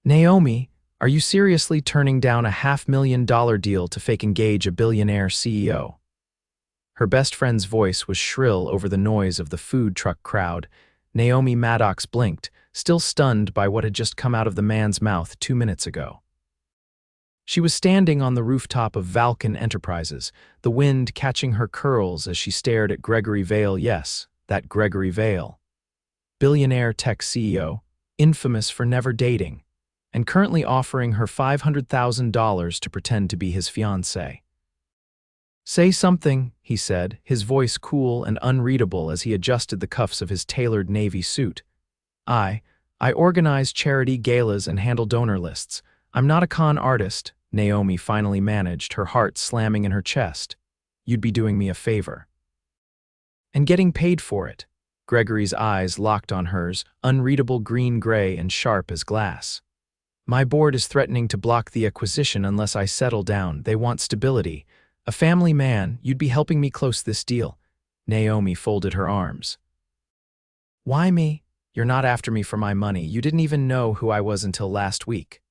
Naomi, are you seriously turning down a $500,000 deal to fake engage a billionaire CEO? Her best friend's voice was shrill over the noise of the food truck crowd. Naomi Maddox blinked, still stunned by what had just come out of the man's mouth 2 minutes ago. She was standing on the rooftop of Valken Enterprises, the wind catching her curls as she stared at Gregory Vale. Yes, that Gregory Vale. Billionaire tech CEO, infamous for never dating, and currently offering her $500,000 to pretend to be his fiancée. "Say something," he said, his voice cool and unreadable as he adjusted the cuffs of his tailored navy suit. I organize charity galas and handle donor lists. I'm not a con artist," Naomi finally managed, her heart slamming in her chest. "You'd be doing me a favor. And getting paid for it." Gregory's eyes locked on hers, unreadable green-gray and sharp as glass. "My board is threatening to block the acquisition unless I settle down. They want stability. A family man, you'd be helping me close this deal." Naomi folded her arms. "Why me? You're not after me for my money. You didn't even know who I was until last week."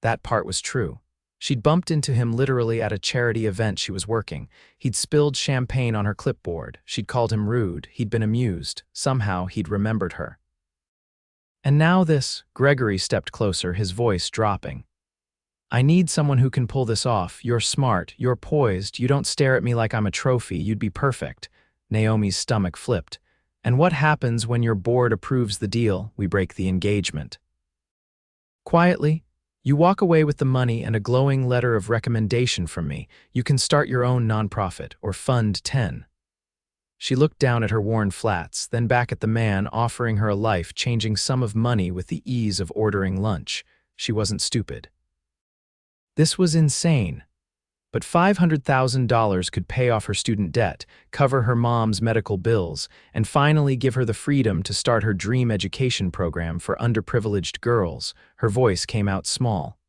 That part was true. She'd bumped into him literally at a charity event she was working. He'd spilled champagne on her clipboard. She'd called him rude. He'd been amused. Somehow he'd remembered her. And now this. Gregory stepped closer, his voice dropping. "I need someone who can pull this off. You're smart, you're poised, you don't stare at me like I'm a trophy, you'd be perfect." Naomi's stomach flipped. "And what happens when your board approves the deal? We break the engagement." "Quietly, you walk away with the money and a glowing letter of recommendation from me. You can start your own nonprofit, or Fund 10. She looked down at her worn flats, then back at the man offering her a life-changing sum of money with the ease of ordering lunch. She wasn't stupid. This was insane. But $500,000 could pay off her student debt, cover her mom's medical bills, and finally give her the freedom to start her dream education program for underprivileged girls. Her voice came out small.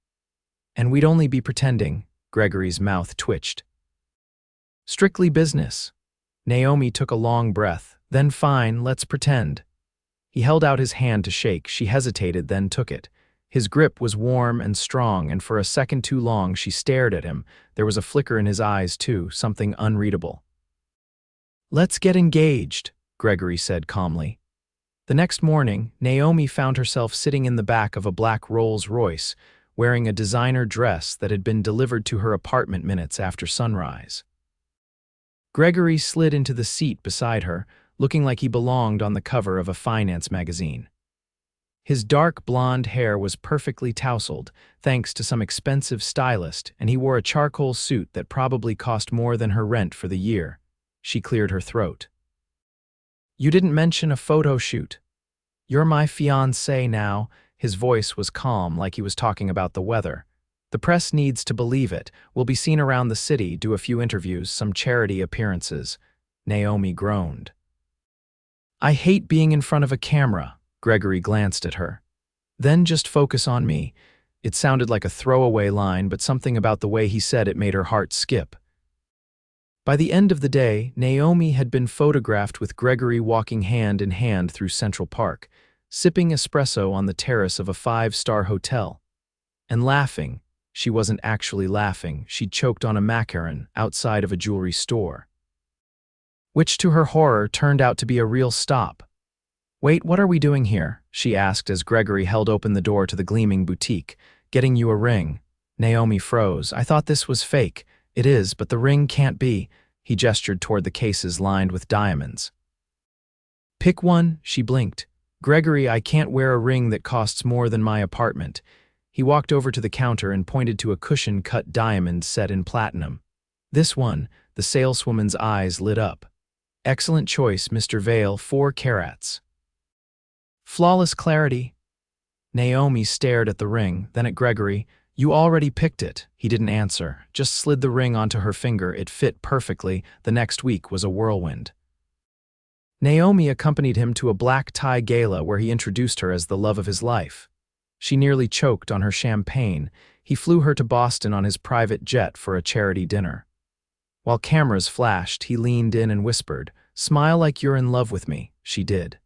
"And we'd only be pretending." Gregory's mouth twitched. "Strictly business." Naomi took a long breath. "Then fine, let's pretend." He held out his hand to shake. She hesitated, then took it. His grip was warm and strong, and for a second too long she stared at him. There was a flicker in his eyes, too, something unreadable. "Let's get engaged," Gregory said calmly. The next morning, Naomi found herself sitting in the back of a black Rolls-Royce, wearing a designer dress that had been delivered to her apartment minutes after sunrise. Gregory slid into the seat beside her, looking like he belonged on the cover of a finance magazine. His dark blonde hair was perfectly tousled, thanks to some expensive stylist, and he wore a charcoal suit that probably cost more than her rent for the year. She cleared her throat. "You didn't mention a photo shoot." "You're my fiancée now." His voice was calm, like he was talking about the weather. "The press needs to believe it. We'll be seen around the city, do a few interviews, some charity appearances." Naomi groaned. "I hate being in front of a camera." Gregory glanced at her. "Then just focus on me." It sounded like a throwaway line, but something about the way he said it made her heart skip. By the end of the day, Naomi had been photographed with Gregory walking hand in hand through Central Park, sipping espresso on the terrace of a 5-star hotel. And laughing. She wasn't actually laughing. She'd choked on a macaron outside of a jewelry store. Which, to her horror, turned out to be a real stop. "Wait, what are we doing here?" she asked as Gregory held open the door to the gleaming boutique. "Getting you a ring." Naomi froze. "I thought this was fake." "It is, but the ring can't be." He gestured toward the cases lined with diamonds. "Pick one," she blinked. "Gregory, I can't wear a ring that costs more than my apartment." He walked over to the counter and pointed to a cushion-cut diamond set in platinum. "This one." The saleswoman's eyes lit up. "Excellent choice, Mr. Vale, 4 carats. Flawless clarity." Naomi stared at the ring, then at Gregory. "You already picked it." He didn't answer, just slid the ring onto her finger. It fit perfectly. The next week was a whirlwind. Naomi accompanied him to a black tie gala where he introduced her as the love of his life. She nearly choked on her champagne. He flew her to Boston on his private jet for a charity dinner. While cameras flashed, he leaned in and whispered, "Smile like you're in love with me." She did.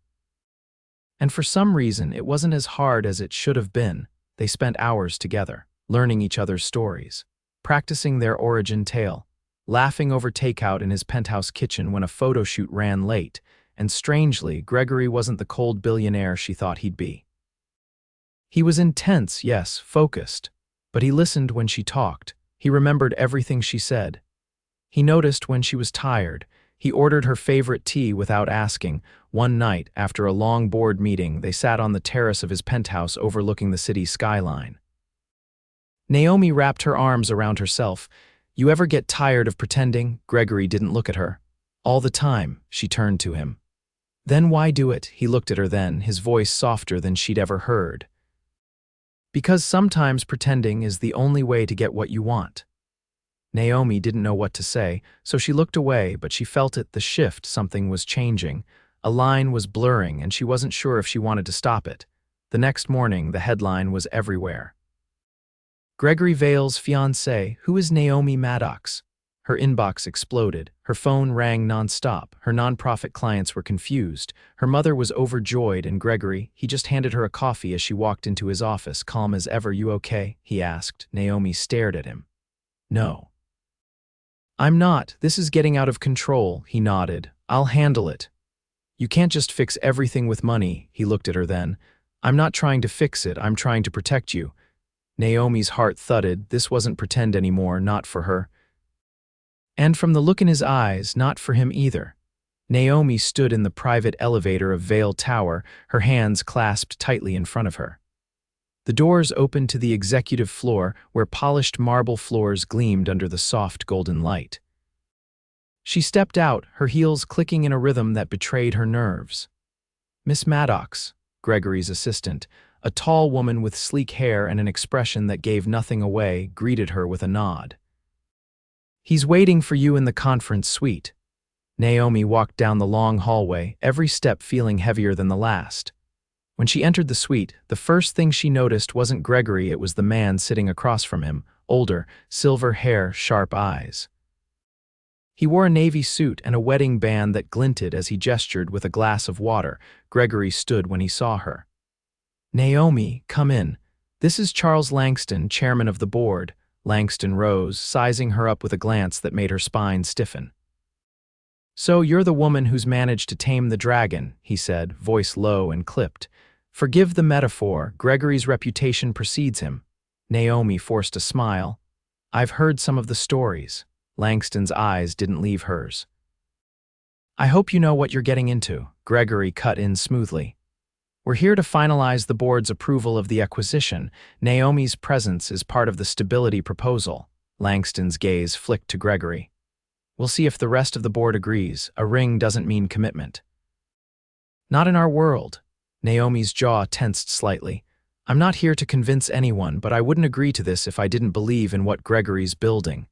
And for some reason, it wasn't as hard as it should have been. They spent hours together, learning each other's stories, practicing their origin tale, laughing over takeout in his penthouse kitchen when a photo shoot ran late, and strangely, Gregory wasn't the cold billionaire she thought he'd be. He was intense, yes, focused, but he listened when she talked. He remembered everything she said. He noticed when she was tired. He ordered her favorite tea without asking. One night, after a long board meeting, they sat on the terrace of his penthouse overlooking the city skyline. Naomi wrapped her arms around herself. "You ever get tired of pretending?" Gregory didn't look at her. "All the time," she turned to him. "Then why do it?" He looked at her then, his voice softer than she'd ever heard. "Because sometimes pretending is the only way to get what you want." Naomi didn't know what to say, so she looked away, but she felt it, the shift, something was changing. A line was blurring, and she wasn't sure if she wanted to stop it. The next morning, the headline was everywhere. Gregory Vale's fiancée, who is Naomi Maddox? Her inbox exploded. Her phone rang nonstop. Her nonprofit clients were confused. Her mother was overjoyed, and Gregory, he just handed her a coffee as she walked into his office. "Calm as ever, you okay?" he asked. Naomi stared at him. "No. I'm not. This is getting out of control," he nodded. "I'll handle it." "You can't just fix everything with money," he looked at her then. "I'm not trying to fix it, I'm trying to protect you." Naomi's heart thudded. This wasn't pretend anymore, not for her. And from the look in his eyes, not for him either. Naomi stood in the private elevator of Vale Tower, her hands clasped tightly in front of her. The doors opened to the executive floor, where polished marble floors gleamed under the soft golden light. She stepped out, her heels clicking in a rhythm that betrayed her nerves. "Miss Maddox," Gregory's assistant, a tall woman with sleek hair and an expression that gave nothing away, greeted her with a nod. "He's waiting for you in the conference suite." Naomi walked down the long hallway, every step feeling heavier than the last. When she entered the suite, the first thing she noticed wasn't Gregory, it was the man sitting across from him, older, silver hair, sharp eyes. He wore a navy suit and a wedding band that glinted as he gestured with a glass of water. Gregory stood when he saw her. "Naomi, come in. This is Charles Langston, chairman of the board." Langston rose, sizing her up with a glance that made her spine stiffen. "So you're the woman who's managed to tame the dragon," he said, voice low and clipped. "Forgive the metaphor, Gregory's reputation precedes him." Naomi forced a smile. "I've heard some of the stories." Langston's eyes didn't leave hers. "I hope you know what you're getting into," Gregory cut in smoothly. "We're here to finalize the board's approval of the acquisition. Naomi's presence is part of the stability proposal." Langston's gaze flicked to Gregory. "We'll see if the rest of the board agrees. A ring doesn't mean commitment." "Not in our world." Naomi's jaw tensed slightly. "I'm not here to convince anyone, but I wouldn't agree to this if I didn't believe in what Gregory's building."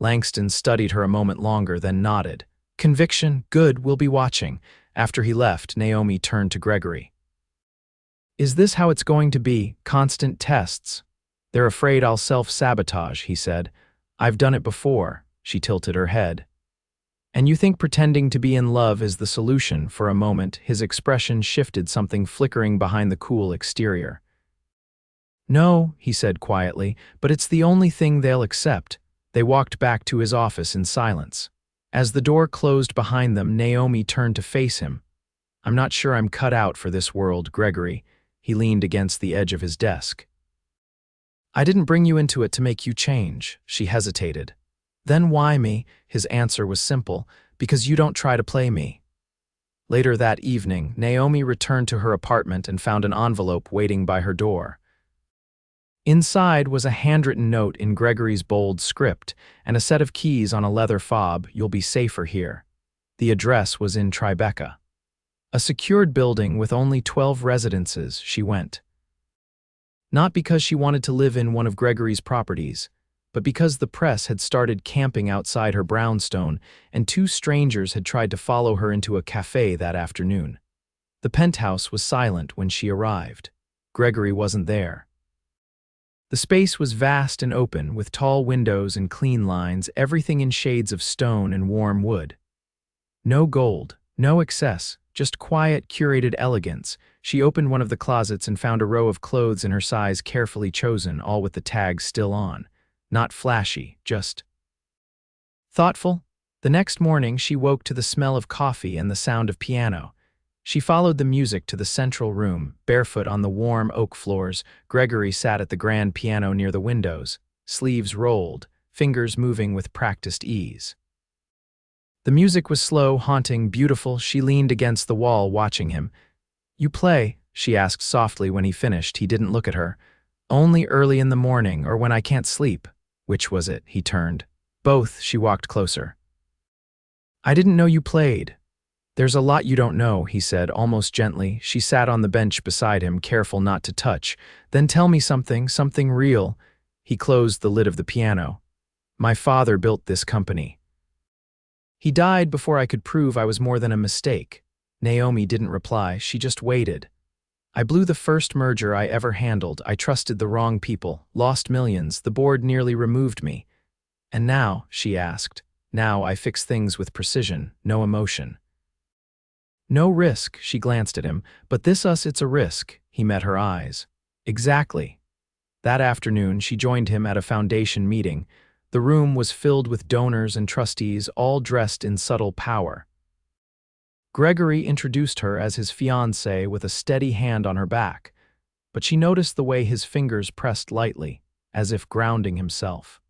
Langston studied her a moment longer, then nodded. "Conviction, good, we'll be watching." After he left, Naomi turned to Gregory. "Is this how it's going to be? Constant tests?" "They're afraid I'll self-sabotage," he said. "I've done it before." She tilted her head. "And you think pretending to be in love is the solution?" For a moment, his expression shifted, something flickering behind the cool exterior. "No," he said quietly, "but it's the only thing they'll accept." They walked back to his office in silence. As the door closed behind them, Naomi turned to face him. "I'm not sure I'm cut out for this world, Gregory." He leaned against the edge of his desk. "I didn't bring you into it to make you change." She hesitated. "Then why me?" His answer was simple. "Because you don't try to play me." Later that evening, Naomi returned to her apartment and found an envelope waiting by her door. Inside was a handwritten note in Gregory's bold script and a set of keys on a leather fob. "You'll be safer here." The address was in Tribeca. A secured building with only 12 residences, she went. Not because she wanted to live in one of Gregory's properties, but because the press had started camping outside her brownstone and 2 strangers had tried to follow her into a cafe that afternoon. The penthouse was silent when she arrived. Gregory wasn't there. The space was vast and open, with tall windows and clean lines, everything in shades of stone and warm wood. No gold, no excess, just quiet, curated elegance. She opened one of the closets and found a row of clothes in her size carefully chosen, all with the tags still on. Not flashy, just thoughtful. The next morning, she woke to the smell of coffee and the sound of piano. She followed the music to the central room, barefoot on the warm oak floors. Gregory sat at the grand piano near the windows, sleeves rolled, fingers moving with practiced ease. The music was slow, haunting, beautiful. She leaned against the wall, watching him. "You play?" she asked softly when he finished. He didn't look at her. "Only early in the morning, or when I can't sleep." Which was it? He turned. "Both." She walked closer. "I didn't know you played." "There's a lot you don't know," he said, almost gently. She sat on the bench beside him, careful not to touch. "Then tell me something real." He closed the lid of the piano. "My father built this company. He died before I could prove I was more than a mistake." Naomi didn't reply. She just waited. "I blew the first merger I ever handled. I trusted the wrong people, lost millions. The board nearly removed me. And now," she asked, "now I fix things with precision, no emotion. No risk." She glanced at him. "But it's a risk." He met her eyes. "Exactly." That afternoon, she joined him at a foundation meeting. The room was filled with donors and trustees, all dressed in subtle power. Gregory introduced her as his fiancée with a steady hand on her back, but she noticed the way his fingers pressed lightly, as if grounding himself.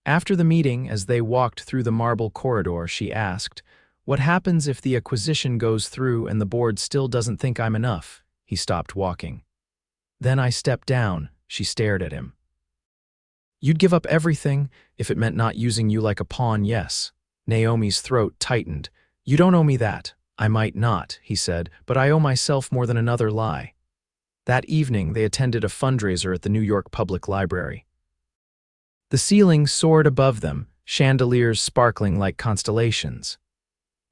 After the meeting, as they walked through the marble corridor, she asked, "What happens if the acquisition goes through and the board still doesn't think I'm enough?" He stopped walking. "Then I step down." She stared at him. "You'd give up everything if it meant not using you like a pawn?" "Yes." Naomi's throat tightened. "You don't owe me that." "I might not," he said, "but I owe myself more than another lie." That evening, they attended a fundraiser at the New York Public Library. The ceiling soared above them, chandeliers sparkling like constellations.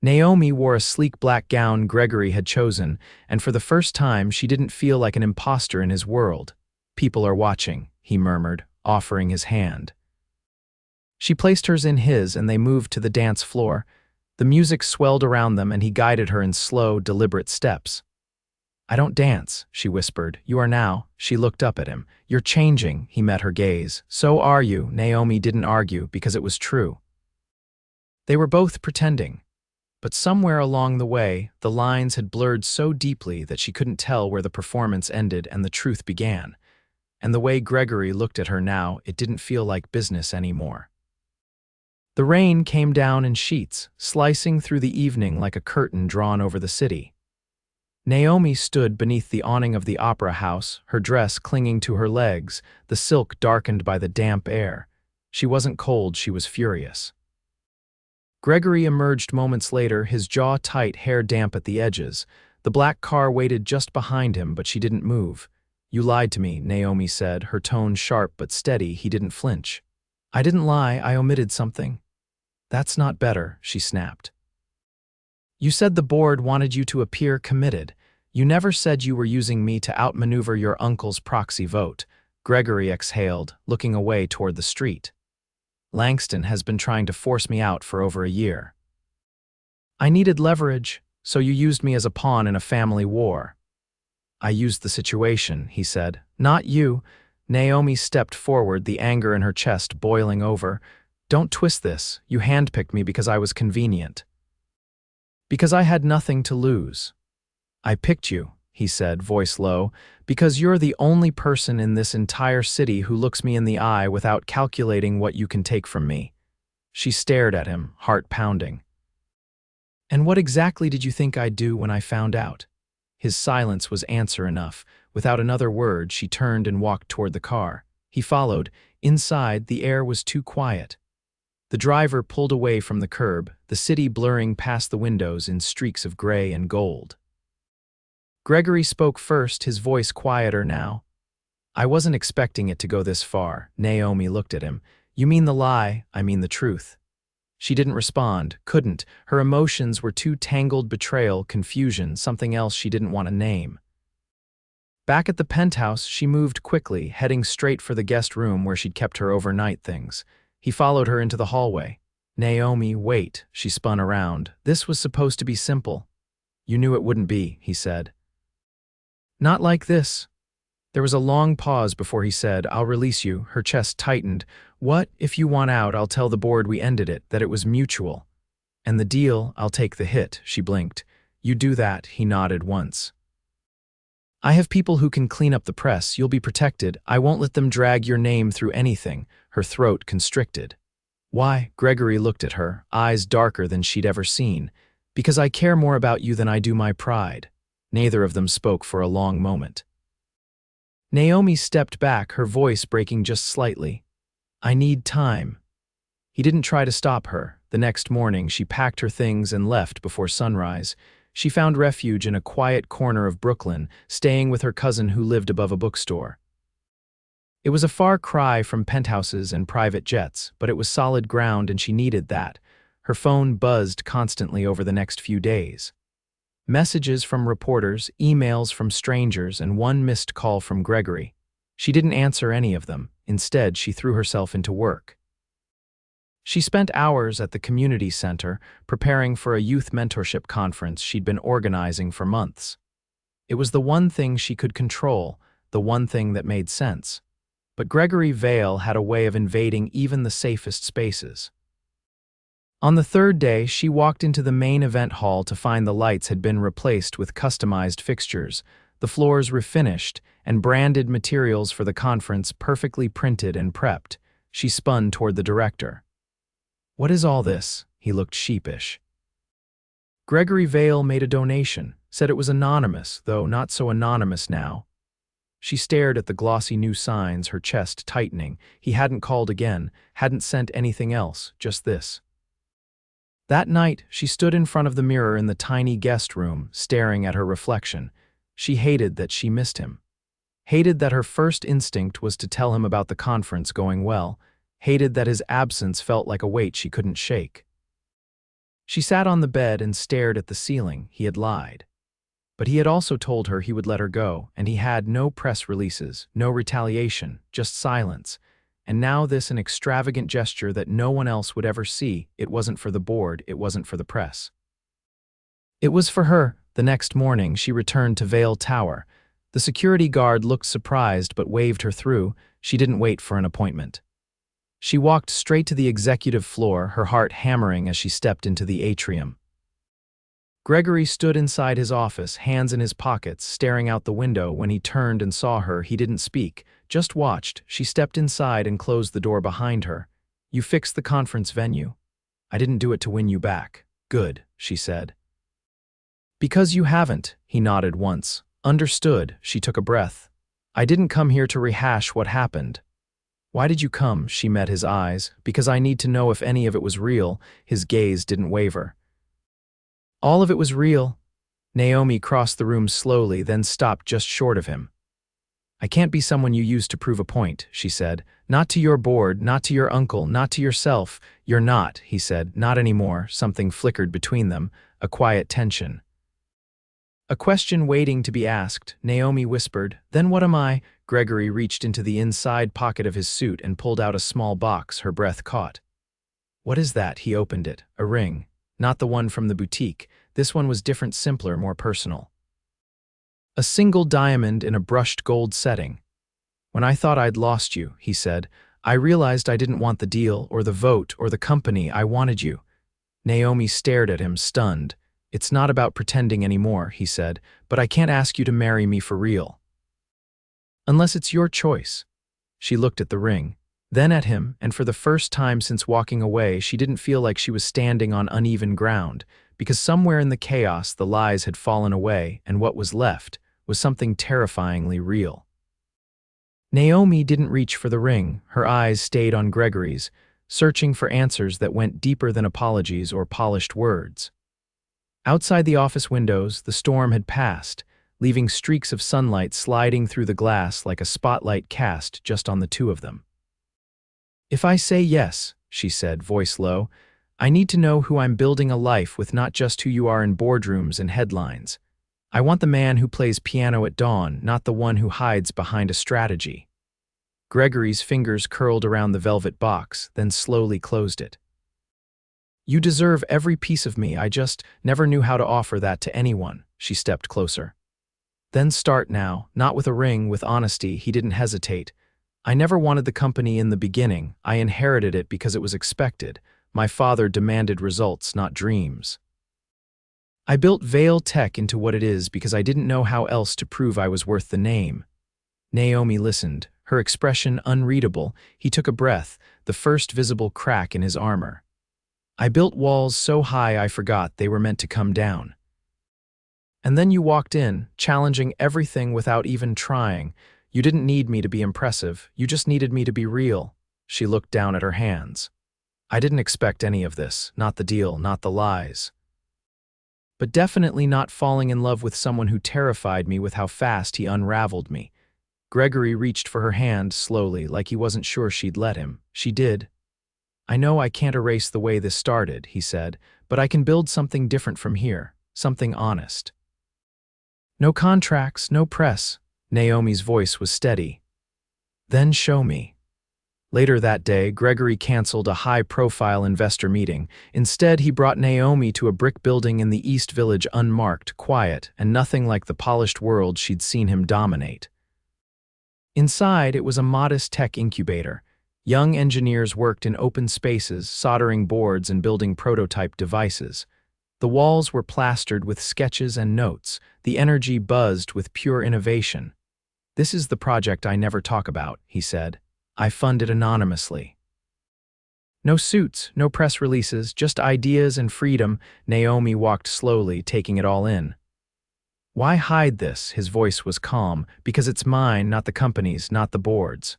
Naomi wore a sleek black gown Gregory had chosen, and for the first time she didn't feel like an imposter in his world. "People are watching," he murmured, offering his hand. She placed hers in his, and they moved to the dance floor. The music swelled around them, and he guided her in slow, deliberate steps. "I don't dance," she whispered. "You are now." She looked up at him. "You're changing." He met her gaze. "So are you." Naomi didn't argue, because it was true. They were both pretending. But somewhere along the way, the lines had blurred so deeply that she couldn't tell where the performance ended and the truth began. And the way Gregory looked at her now, it didn't feel like business anymore. The rain came down in sheets, slicing through the evening like a curtain drawn over the city. Naomi stood beneath the awning of the opera house, her dress clinging to her legs, the silk darkened by the damp air. She wasn't cold, she was furious. Gregory emerged moments later, his jaw tight, hair damp at the edges. The black car waited just behind him, but she didn't move. "You lied to me," Naomi said, her tone sharp but steady. He didn't flinch. "I didn't lie, I omitted something." "That's not better," she snapped. "You said the board wanted you to appear committed. You never said you were using me to outmaneuver your uncle's proxy vote." Gregory exhaled, looking away toward the street. "Langston has been trying to force me out for over a year. I needed leverage, so you used me as a pawn in a family war." "I used the situation," he said. "Not you." Naomi stepped forward, the anger in her chest boiling over. "Don't twist this. You handpicked me because I was convenient. Because I had nothing to lose." "I picked you," he said, voice low, "because you're the only person in this entire city who looks me in the eye without calculating what you can take from me." She stared at him, heart pounding. "And what exactly did you think I'd do when I found out?" His silence was answer enough. Without another word, she turned and walked toward the car. He followed. Inside, the air was too quiet. The driver pulled away from the curb, the city blurring past the windows in streaks of gray and gold. Gregory spoke first, his voice quieter now. "I wasn't expecting it to go this far." Naomi looked at him. "You mean the lie, I mean the truth." She didn't respond, couldn't. Her emotions were too tangled: betrayal, confusion, something else she didn't want to name. Back at the penthouse, she moved quickly, heading straight for the guest room where she'd kept her overnight things. He followed her into the hallway. "Naomi, wait." She spun around. "This was supposed to be simple." You knew it wouldn't be, he said. Not like this. There was a long pause before he said, I'll release you. Her chest tightened. What? If you want out, I'll tell the board we ended it, that it was mutual. And the deal, I'll take the hit, she blinked. You do that, he nodded once. I have people who can clean up the press. You'll be protected. I won't let them drag your name through anything. Her throat constricted. Why? Gregory looked at her, eyes darker than she'd ever seen. Because I care more about you than I do my pride. Neither of them spoke for a long moment. Naomi stepped back, her voice breaking just slightly. I need time. He didn't try to stop her. The next morning, she packed her things and left before sunrise. She found refuge in a quiet corner of Brooklyn, staying with her cousin who lived above a bookstore. It was a far cry from penthouses and private jets, but it was solid ground and she needed that. Her phone buzzed constantly over the next few days. Messages from reporters, emails from strangers, and one missed call from Gregory. She didn't answer any of them. Instead, she threw herself into work. She spent hours at the community center, preparing for a youth mentorship conference she'd been organizing for months. It was the one thing she could control, the one thing that made sense. But Gregory Vale had a way of invading even the safest spaces. On the third day, she walked into the main event hall to find the lights had been replaced with customized fixtures, the floors refinished, and branded materials for the conference perfectly printed and prepped. She spun toward the director. What is all this? He looked sheepish. Gregory Vale made a donation, said it was anonymous, though not so anonymous now. She stared at the glossy new signs, her chest tightening. He hadn't called again, hadn't sent anything else, just this. That night, she stood in front of the mirror in the tiny guest room, staring at her reflection. She hated that she missed him. Hated that her first instinct was to tell him about the conference going well. Hated that his absence felt like a weight she couldn't shake. She sat on the bed and stared at the ceiling. He had lied. But he had also told her he would let her go, and he had no press releases, no retaliation, just silence. And now this an extravagant gesture that no one else would ever see. It wasn't for the board, it wasn't for the press. It was for her. The next morning, she returned to Vale Tower. The security guard looked surprised but waved her through. She didn't wait for an appointment. She walked straight to the executive floor, her heart hammering as she stepped into the atrium. Gregory stood inside his office, hands in his pockets, staring out the window. When he turned and saw her, he didn't speak, just watched. She stepped inside and closed the door behind her. You fixed the conference venue. I didn't do it to win you back. Good, she said. Because you haven't, he nodded once. Understood, she took a breath. I didn't come here to rehash what happened. Why did you come? She met his eyes. Because I need to know if any of it was real. His gaze didn't waver. All of it was real. Naomi crossed the room slowly, then stopped just short of him. I can't be someone you use to prove a point, she said. Not to your board, not to your uncle, not to yourself. You're not, he said. Not anymore. Something flickered between them, a quiet tension. A question waiting to be asked, Naomi whispered. Then what am I? Gregory reached into the inside pocket of his suit and pulled out a small box, her breath caught. What is that? He opened it. A ring. Not the one from the boutique. This one was different, simpler, more personal. A single diamond in a brushed gold setting. When I thought I'd lost you, he said, I realized I didn't want the deal or the vote or the company. I wanted you. Naomi stared at him, stunned. It's not about pretending anymore, he said, but I can't ask you to marry me for real. Unless it's your choice. She looked at the ring, then at him, and for the first time since walking away, she didn't feel like she was standing on uneven ground, because somewhere in the chaos the lies had fallen away, and what was left was something terrifyingly real. Naomi didn't reach for the ring. Her eyes stayed on Gregory's, searching for answers that went deeper than apologies or polished words. Outside the office windows, the storm had passed, leaving streaks of sunlight sliding through the glass like a spotlight cast just on the two of them. If I say yes, she said, voice low, I need to know who I'm building a life with, not just who you are in boardrooms and headlines. I want the man who plays piano at dawn, not the one who hides behind a strategy. Gregory's fingers curled around the velvet box, then slowly closed it. You deserve every piece of me, I just never knew how to offer that to anyone. She stepped closer. Then start now, not with a ring, with honesty. He didn't hesitate. I never wanted the company in the beginning. I inherited it because it was expected. My father demanded results, not dreams. I built Vale Tech into what it is because I didn't know how else to prove I was worth the name. Naomi listened, her expression unreadable. He took a breath, the first visible crack in his armor. I built walls so high I forgot they were meant to come down. And then you walked in, challenging everything without even trying. You didn't need me to be impressive, you just needed me to be real. She looked down at her hands. I didn't expect any of this, not the deal, not the lies. But definitely not falling in love with someone who terrified me with how fast he unraveled me. Gregory reached for her hand slowly, like he wasn't sure she'd let him. She did. I know I can't erase the way this started, he said, but I can build something different from here, something honest. No contracts, no press. Naomi's voice was steady. Then show me. Later that day, Gregory canceled a high-profile investor meeting. Instead, he brought Naomi to a brick building in the East Village, unmarked, quiet, and nothing like the polished world she'd seen him dominate. Inside, it was a modest tech incubator. Young engineers worked in open spaces, soldering boards and building prototype devices. The walls were plastered with sketches and notes. The energy buzzed with pure innovation. "This is the project I never talk about," he said. "I fund it anonymously." No suits, no press releases, just ideas and freedom. Naomi walked slowly, taking it all in. "Why hide this?" His voice was calm. "Because it's mine, not the company's, not the board's.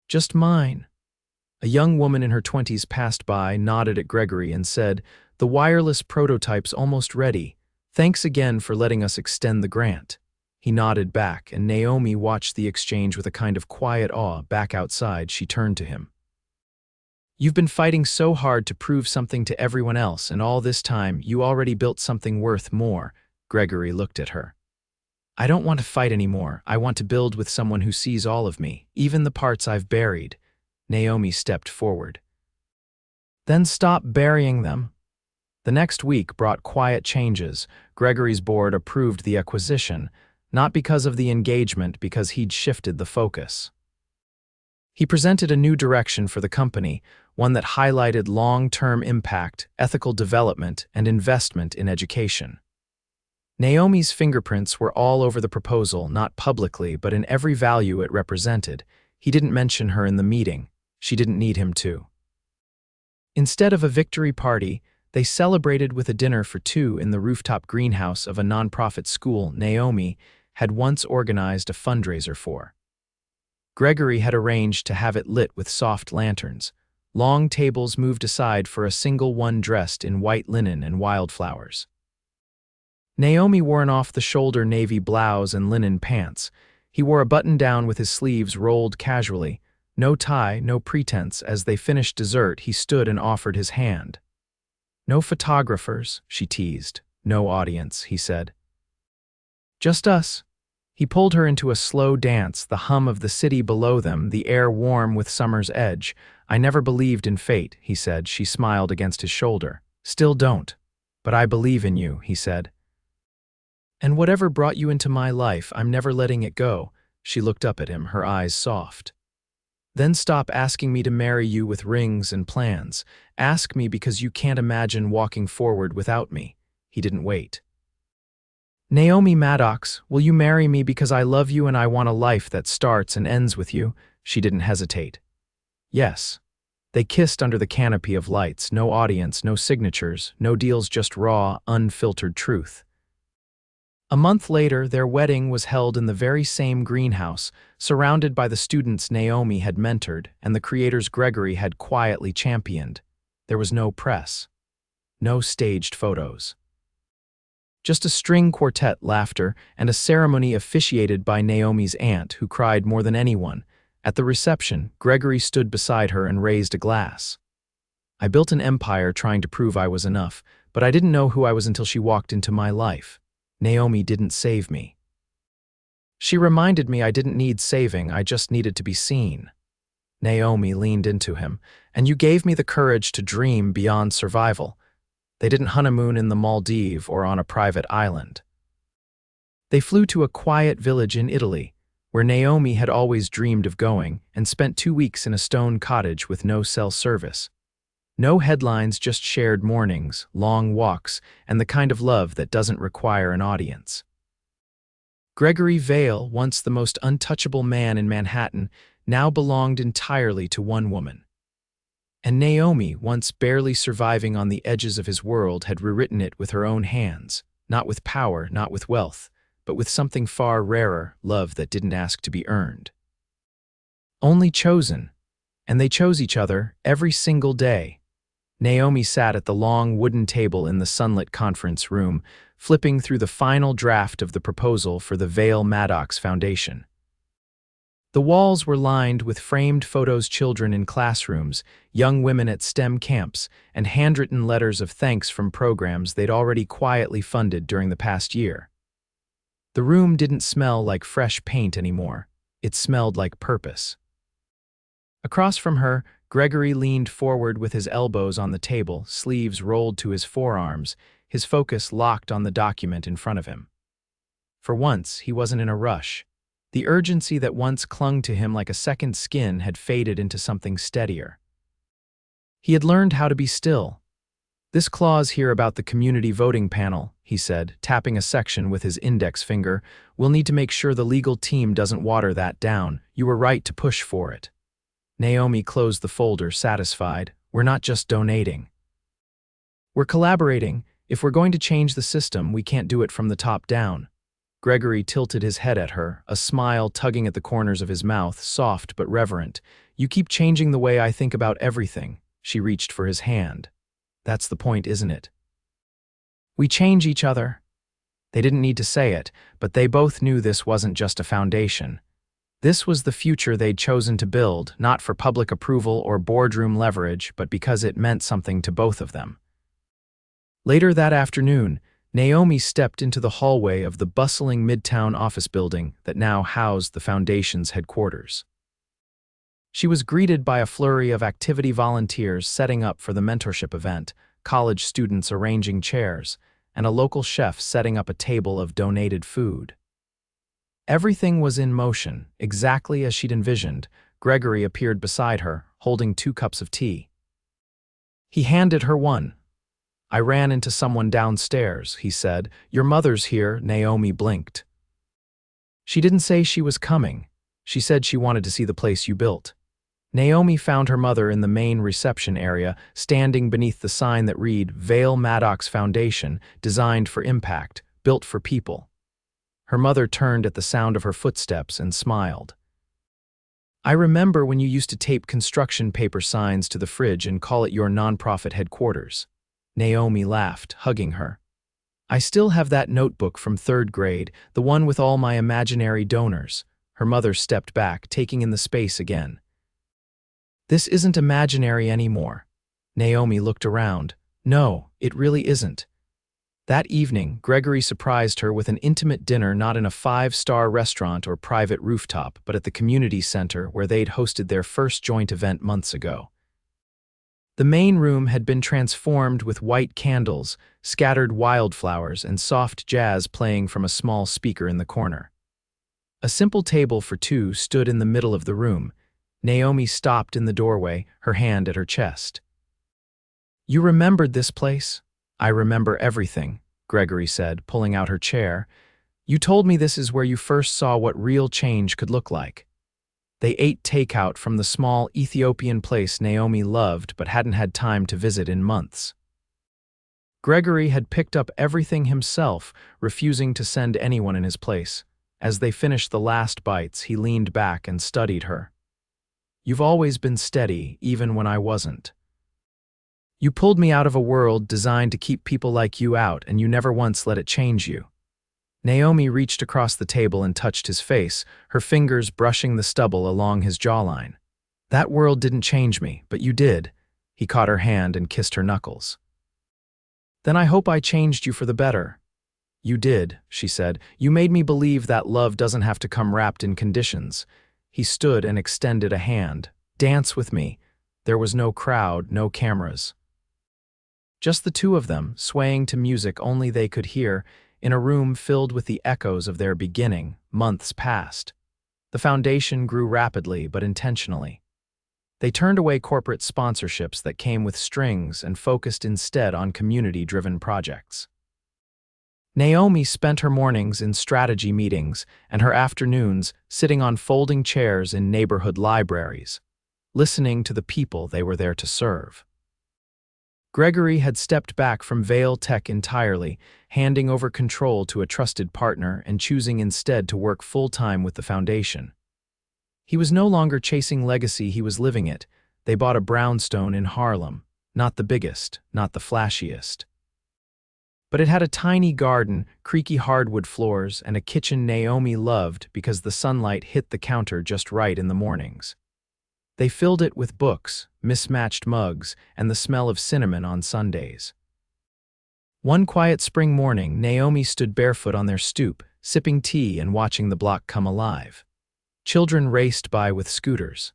Just mine." A young woman in her 20s passed by, nodded at Gregory, and said, "The wireless prototype's almost ready. Thanks again for letting us extend the grant." He nodded back, and Naomi watched the exchange with a kind of quiet awe. Back outside, she turned to him. "You've been fighting so hard to prove something to everyone else, and all this time, you already built something worth more." Gregory looked at her. "I don't want to fight anymore. I want to build with someone who sees all of me, even the parts I've buried." Naomi stepped forward. "Then stop burying them." The next week brought quiet changes. Gregory's board approved the acquisition, not because of the engagement, because he'd shifted the focus. He presented a new direction for the company, one that highlighted long-term impact, ethical development, and investment in education. Naomi's fingerprints were all over the proposal, not publicly, but in every value it represented. He didn't mention her in the meeting. She didn't need him to. Instead of a victory party, they celebrated with a dinner for two in the rooftop greenhouse of a nonprofit school Naomi had once organized a fundraiser for. Gregory had arranged to have it lit with soft lanterns. Long tables moved aside for a single one dressed in white linen and wildflowers. Naomi wore an off-the-shoulder navy blouse and linen pants. He wore a button-down with his sleeves rolled casually. No tie, no pretense. As they finished dessert, he stood and offered his hand. "No photographers," she teased. "No audience," he said. "Just us." He pulled her into a slow dance, the hum of the city below them, the air warm with summer's edge. "I never believed in fate," he said. She smiled against his shoulder. "Still don't. But I believe in you," he said. "And whatever brought you into my life, I'm never letting it go." She looked up at him, her eyes soft. "Then stop asking me to marry you with rings and plans. Ask me because you can't imagine walking forward without me." He didn't wait. "Naomi Maddox, will you marry me because I love you and I want a life that starts and ends with you?" She didn't hesitate. "Yes." They kissed under the canopy of lights, no audience, no signatures, no deals, just raw, unfiltered truth. A month later, their wedding was held in the very same greenhouse, surrounded by the students Naomi had mentored and the creators Gregory had quietly championed. There was no press, no staged photos. Just a string quartet, laughter, and a ceremony officiated by Naomi's aunt, who cried more than anyone. At the reception, Gregory stood beside her and raised a glass. "I built an empire trying to prove I was enough, but I didn't know who I was until she walked into my life. Naomi didn't save me. She reminded me I didn't need saving, I just needed to be seen." Naomi leaned into him. And you gave me the courage to dream beyond survival. They didn't honeymoon in the Maldives or on a private island. They flew to a quiet village in Italy, where Naomi had always dreamed of going, and spent 2 weeks in a stone cottage with no cell service. No headlines, just shared mornings, long walks, and the kind of love that doesn't require an audience. Gregory Vale, once the most untouchable man in Manhattan, now belonged entirely to one woman. And Naomi, once barely surviving on the edges of his world, had rewritten it with her own hands, not with power, not with wealth, but with something far rarer, love that didn't ask to be earned. Only chosen, and they chose each other every single day. Naomi sat at the long wooden table in the sunlit conference room, flipping through the final draft of the proposal for the Vale Maddox Foundation. The walls were lined with framed photos, children in classrooms, young women at STEM camps, and handwritten letters of thanks from programs they'd already quietly funded during the past year. The room didn't smell like fresh paint anymore. It smelled like purpose. Across from her, Gregory leaned forward with his elbows on the table, sleeves rolled to his forearms, his focus locked on the document in front of him. For once, he wasn't in a rush. The urgency that once clung to him like a second skin had faded into something steadier. He had learned how to be still. "This clause here about the community voting panel," he said, tapping a section with his index finger, "we'll need to make sure the legal team doesn't water that down. You were right to push for it." Naomi closed the folder, satisfied. "We're not just donating. We're collaborating. If we're going to change the system, we can't do it from the top down." Gregory tilted his head at her, a smile tugging at the corners of his mouth, soft but reverent. "You keep changing the way I think about everything." She reached for his hand. "That's the point, isn't it? We change each other." They didn't need to say it, but they both knew this wasn't just a foundation. This was the future they'd chosen to build, not for public approval or boardroom leverage, but because it meant something to both of them. Later that afternoon, Naomi stepped into the hallway of the bustling Midtown office building that now housed the foundation's headquarters. She was greeted by a flurry of activity volunteers setting up for the mentorship event, college students arranging chairs, and a local chef setting up a table of donated food. Everything was in motion, exactly as she'd envisioned. Gregory appeared beside her, holding 2 cups of tea. He handed her one. "I ran into someone downstairs," he said. "Your mother's here." Naomi blinked. "She didn't say she was coming. She said she wanted to see the place you built." Naomi found her mother in the main reception area, standing beneath the sign that read, "Vale Maddox Foundation, designed for impact, built for people." Her mother turned at the sound of her footsteps and smiled. "I remember when you used to tape construction paper signs to the fridge and call it your nonprofit headquarters." Naomi laughed, hugging her. "I still have that notebook from 3rd grade, the one with all my imaginary donors." Her mother stepped back, taking in the space again. "This isn't imaginary anymore." Naomi looked around. "No, it really isn't." That evening, Gregory surprised her with an intimate dinner, not in a 5-star restaurant or private rooftop, but at the community center where they'd hosted their first joint event months ago. The main room had been transformed with white candles, scattered wildflowers, and soft jazz playing from a small speaker in the corner. A simple table for 2 stood in the middle of the room. Naomi stopped in the doorway, her hand at her chest. "You remembered this place?" "I remember everything," Gregory said, pulling out her chair. "You told me this is where you first saw what real change could look like." They ate takeout from the small Ethiopian place Naomi loved but hadn't had time to visit in months. Gregory had picked up everything himself, refusing to send anyone in his place. As they finished the last bites, he leaned back and studied her. "You've always been steady, even when I wasn't. You pulled me out of a world designed to keep people like you out, and you never once let it change you." Naomi reached across the table and touched his face, her fingers brushing the stubble along his jawline. "That world didn't change me, but you did." He caught her hand and kissed her knuckles. "Then I hope I changed you for the better." "You did," she said. "You made me believe that love doesn't have to come wrapped in conditions." He stood and extended a hand. Dance with me. There was no crowd, no cameras. Just the two of them, swaying to music only they could hear, in a room filled with the echoes of their beginning, months past. The foundation grew rapidly but intentionally. They turned away corporate sponsorships that came with strings and focused instead on community-driven projects. Naomi spent her mornings in strategy meetings and her afternoons sitting on folding chairs in neighborhood libraries, listening to the people they were there to serve. Gregory had stepped back from Vale Tech entirely, handing over control to a trusted partner and choosing instead to work full-time with the foundation. He was no longer chasing legacy, he was living it. They bought a brownstone in Harlem, not the biggest, not the flashiest. But it had a tiny garden, creaky hardwood floors, and a kitchen Naomi loved because the sunlight hit the counter just right in the mornings. They filled it with books, mismatched mugs, and the smell of cinnamon on Sundays. One quiet spring morning, Naomi stood barefoot on their stoop, sipping tea and watching the block come alive. Children raced by with scooters.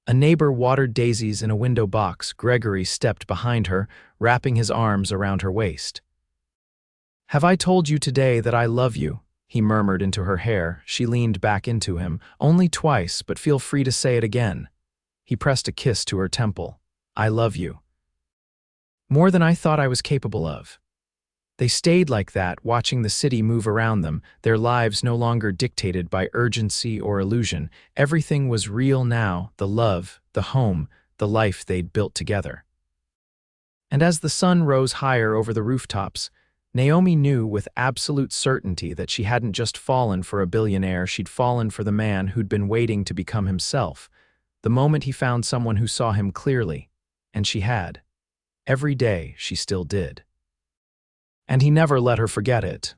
A neighbor watered daisies in a window box. Gregory stepped behind her, wrapping his arms around her waist. "Have I told you today that I love you?" he murmured into her hair. She leaned back into him. "Only twice, but feel free to say it again." He pressed a kiss to her temple. "I love you. More than I thought I was capable of." They stayed like that, watching the city move around them, their lives no longer dictated by urgency or illusion. Everything was real now, the love, the home, the life they'd built together. And as the sun rose higher over the rooftops, Naomi knew with absolute certainty that she hadn't just fallen for a billionaire, she'd fallen for the man who'd been waiting to become himself. The moment he found someone who saw him clearly, and she had. Every day she still did. And he never let her forget it.